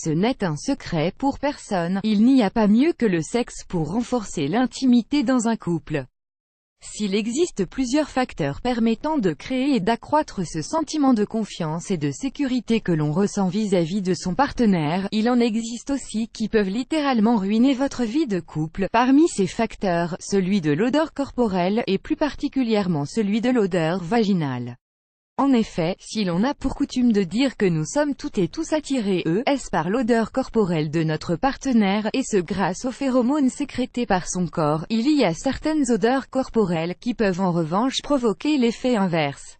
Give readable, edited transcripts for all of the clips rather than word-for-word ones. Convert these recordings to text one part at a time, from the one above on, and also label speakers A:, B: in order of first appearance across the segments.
A: Ce n'est un secret pour personne, il n'y a pas mieux que le sexe pour renforcer l'intimité dans un couple. S'il existe plusieurs facteurs permettant de créer et d'accroître ce sentiment de confiance et de sécurité que l'on ressent vis-à-vis de son partenaire, il en existe aussi qui peuvent littéralement ruiner votre vie de couple. Parmi ces facteurs, celui de l'odeur corporelle, et plus particulièrement celui de l'odeur vaginale. En effet, si l'on a pour coutume de dire que nous sommes toutes et tous attirés par l'odeur corporelle de notre partenaire, et ce grâce aux phéromones sécrétés par son corps, il y a certaines odeurs corporelles qui peuvent en revanche provoquer l'effet inverse.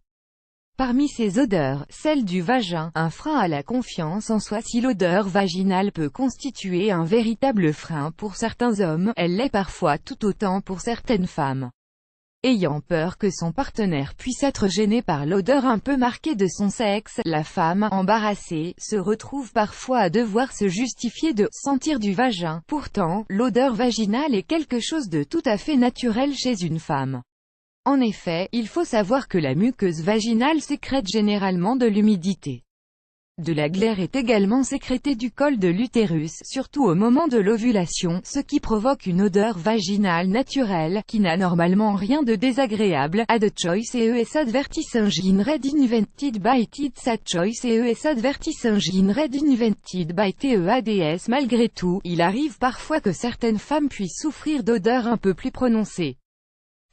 A: Parmi ces odeurs, celle du vagin, un frein à la confiance en soi. Si l'odeur vaginale peut constituer un véritable frein pour certains hommes, elle l'est parfois tout autant pour certaines femmes. Ayant peur que son partenaire puisse être gêné par l'odeur un peu marquée de son sexe, la femme, embarrassée, se retrouve parfois à devoir se justifier de « sentir du vagin ». Pourtant, l'odeur vaginale est quelque chose de tout à fait naturel chez une femme. En effet, il faut savoir que la muqueuse vaginale sécrète généralement de l'humidité. De la glaire est également sécrétée du col de l'utérus, surtout au moment de l'ovulation, ce qui provoque une odeur vaginale naturelle, qui n'a normalement rien de désagréable. A the choice is advertising red invented by It's a choice is advertising red invented by TEADS. Malgré tout, il arrive parfois que certaines femmes puissent souffrir d'odeurs un peu plus prononcées.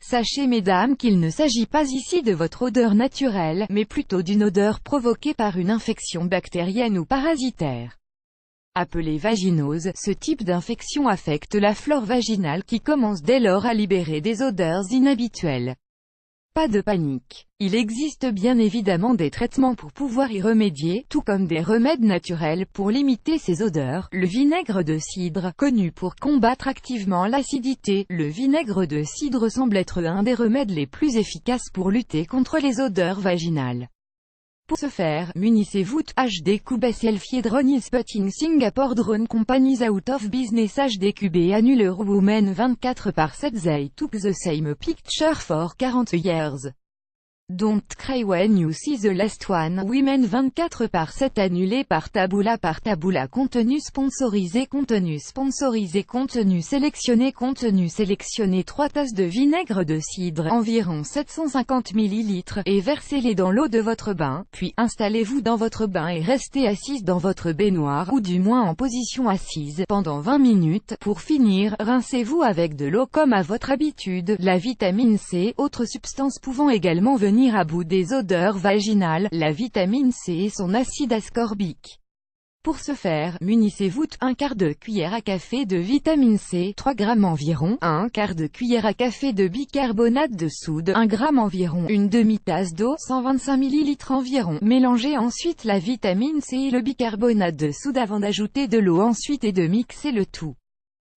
A: Sachez mesdames qu'il ne s'agit pas ici de votre odeur naturelle, mais plutôt d'une odeur provoquée par une infection bactérienne ou parasitaire. Appelée vaginose, ce type d'infection affecte la flore vaginale qui commence dès lors à libérer des odeurs inhabituelles. Pas de panique. Il existe bien évidemment des traitements pour pouvoir y remédier, tout comme des remèdes naturels pour limiter ces odeurs. Le vinaigre de cidre, connu pour combattre activement l'acidité, le vinaigre de cidre semble être un des remèdes les plus efficaces pour lutter contre les odeurs vaginales. Pour ce faire, munissez-vous de HDQB Self-Hydron is putting Singapore Drone Companies out of business. HDQB annule Women 24/7 they took the same picture for 40 years. Don't cry when you see the last one. Women 24/7 annulé par Taboola. Contenu sponsorisé. Contenu sélectionné 3 tasses de vinaigre de cidre, environ 750 ml, et versez-les dans l'eau de votre bain, puis installez-vous dans votre bain et restez assise dans votre baignoire, ou du moins en position assise, pendant 20 minutes. Pour finir, rincez-vous avec de l'eau comme à votre habitude. La vitamine C, autre substance pouvant également venir à bout des odeurs vaginales, la vitamine C et son acide ascorbique. Pour ce faire, munissez-vous de 1/4 de cuillère à café de vitamine C, 3 g environ, 1/4 de cuillère à café de bicarbonate de soude, 1 g environ, une demi-tasse d'eau, 125 ml environ. Mélangez ensuite la vitamine C et le bicarbonate de soude avant d'ajouter de l'eau ensuite et de mixer le tout.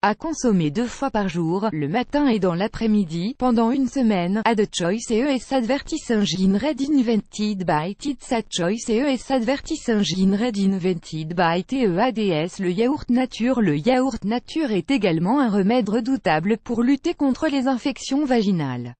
A: À consommer 2 fois par jour, le matin et dans l'après-midi, pendant une semaine. A the choice is advertising red invented by It's a choice is advertising red invented by TEADS. Le yaourt nature. Le yaourt nature est également un remède redoutable pour lutter contre les infections vaginales.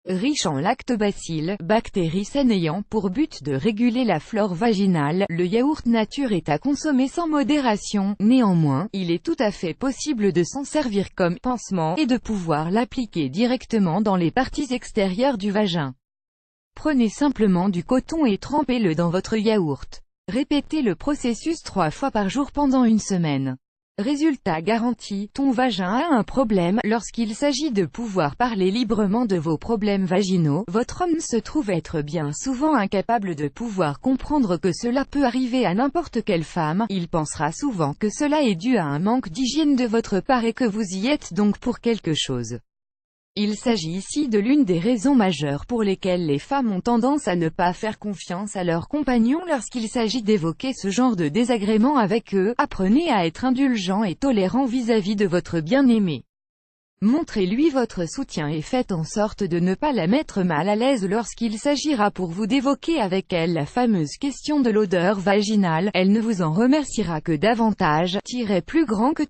A: Riche en lactobacilles, bactéries saines ayant pour but de réguler la flore vaginale, le yaourt nature est à consommer sans modération. Néanmoins, il est tout à fait possible de s'en servir comme pansement, et de pouvoir l'appliquer directement dans les parties extérieures du vagin. Prenez simplement du coton et trempez-le dans votre yaourt. Répétez le processus 3 fois par jour pendant une semaine. Résultat garanti, ton vagin a un problème. Lorsqu'il s'agit de pouvoir parler librement de vos problèmes vaginaux, votre homme se trouve être bien souvent incapable de pouvoir comprendre que cela peut arriver à n'importe quelle femme. Il pensera souvent que cela est dû à un manque d'hygiène de votre part et que vous y êtes donc pour quelque chose. Il s'agit ici de l'une des raisons majeures pour lesquelles les femmes ont tendance à ne pas faire confiance à leurs compagnons lorsqu'il s'agit d'évoquer ce genre de désagréments avec eux. Apprenez à être indulgent et tolérant vis-à-vis de votre bien-aimé. Montrez-lui votre soutien et faites en sorte de ne pas la mettre mal à l'aise lorsqu'il s'agira pour vous d'évoquer avec elle la fameuse question de l'odeur vaginale. Elle ne vous en remerciera que davantage. Plus grand que